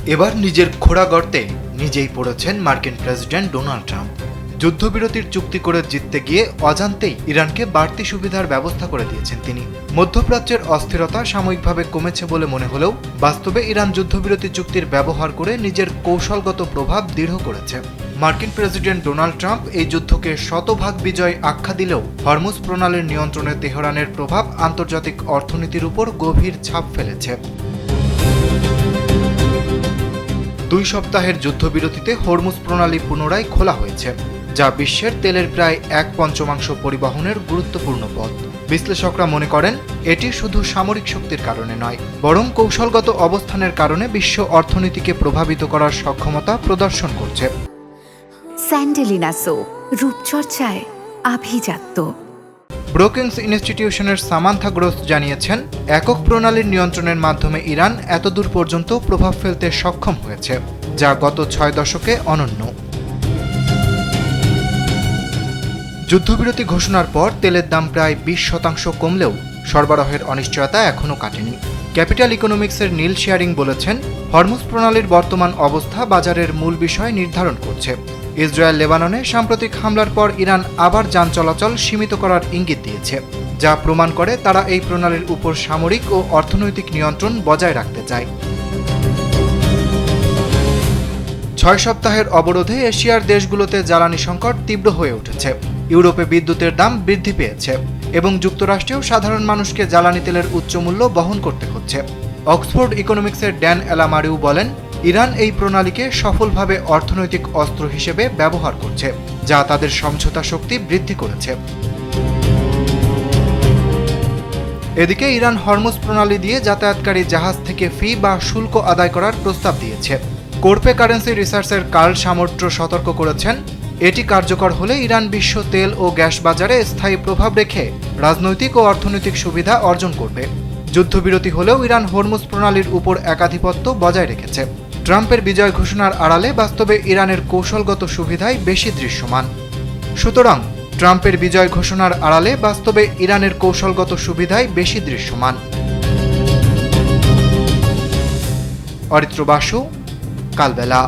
এবার নিজের খোঁড়া গর্তে নিজেই পড়েছেন মার্কিন প্রেসিডেন্ট ডোনাল্ড ট্রাম্প। যুদ্ধবিরতির চুক্তি করে জিততে গিয়ে অজান্তেই ইরানকে বাড়তি সুবিধার ব্যবস্থা করে দিয়েছেন তিনি। মধ্যপ্রাচ্যের অস্থিরতা সাময়িকভাবে কমেছে বলে মনে হলেও বাস্তবে ইরান যুদ্ধবিরতি চুক্তির ব্যবহার করে নিজের কৌশলগত প্রভাব দৃঢ় করেছে। মার্কিন প্রেসিডেন্ট ডোনাল্ড ট্রাম্প এই যুদ্ধকে শতভাগ বিজয় আখ্যা দিলেও হরমুজ প্রণালীর নিয়ন্ত্রণে তেহরানের প্রভাব আন্তর্জাতিক অর্থনীতির উপর গভীর ছাপ ফেলেছে। 2 সপ্তাহের যুদ্ধবিরতিতে হরমুজ প্রণালী পুনরায় খোলা হয়েছে, যা বিশ্বের তেলের প্রায় 1/5 পরিবহনের গুরুত্বপূর্ণ পথ। বিশ্লেষকরা মনে করেন এটি শুধু সামরিক শক্তির কারণে নয়, বরং কৌশলগত অবস্থানের কারণে বিশ্ব অর্থনীতিকে প্রভাবিত করার সক্ষমতা প্রদর্শন করছে। স্যান্ডেলিনা সো, রূপচর্চায় আভিজাত্য। ব্রুকিংস ইনস্টিটিউশনের সামান্থা গ্রোস জানিয়েছেন, একক প্রণালীর নিয়ন্ত্রণের মাধ্যমে ইরান এতদূর পর্যন্ত প্রভাব ফেলতে সক্ষম হয়েছে, যা গত 6 দশকে অনন্য। যুদ্ধবিরতি ঘোষণার পর তেলের দাম প্রায় 20% কমলেও সরবরাহের অনিশ্চয়তা এখনও কাটেনি। ক্যাপিটাল ইকোনমিক্সের নীল শেয়ারিং বলেছেন, হরমুজ প্রণালীর বর্তমান অবস্থা বাজারের মূল বিষয় নির্ধারণ করছে। ইসরায়েল লেবাননে সাম্প্রতিক হামলার পর ইরান আবার যান চলাচল সীমিত করার ইঙ্গিত দিয়েছে, যা প্রমাণ করে তারা এই প্রণালীর উপর সামরিক ও অর্থনৈতিক নিয়ন্ত্রণ বজায় রাখতে চায়। 6 সপ্তাহের অবরোধে এশিয়ার দেশগুলোতে জ্বালানি সংকট তীব্র হয়ে উঠেছে। ইউরোপে বিদ্যুতের দাম বৃদ্ধি পেয়েছে এবং যুক্তরাষ্ট্রেও সাধারণ মানুষকে জ্বালানি তেলের উচ্চ মূল্য বহন করতে হচ্ছে। অক্সফোর্ড ইকোনমিক্সের ড্যান এলামারিউ বলেন, ইরান এই প্রণালীকে সফলভাবে অর্থনৈতিক অস্ত্র হিসেবে ব্যবহার করছে, যা তাদের সমঝোতা শক্তি বৃদ্ধি করেছে। এদিকে ইরান হরমুজ প্রণালী দিয়ে যাতায়াতকারী জাহাজ থেকে ফি বা শুল্ক আদায় করার প্রস্তাব দিয়েছে। কোরপে কারেন্সি রিসার্চের কার্ল সামোট্রো সতর্ক করেছেন, এটি কার্যকর হলে ইরান বিশ্ব তেল ও গ্যাস বাজারে স্থায়ী প্রভাব রেখে রাজনৈতিক ও অর্থনৈতিক সুবিধা অর্জন করবে। যুদ্ধবিরতি হলেও ইরান হরমুজ প্রণালীর উপর একাধিপত্য বজায় রেখেছে। ট্রাম্পের বিজয় ঘোষণার আড়ালে বাস্তবে ইরানের কৌশলগত সুবিধাই বেশি দৃশ্যমান। সুতরাং ট্রাম্পের বিজয় ঘোষণার আড়ালে বাস্তবে ইরানের কৌশলগত সুবিধাই বেশি দৃশ্যমান। অরিত্র বাসু, কালবেলা।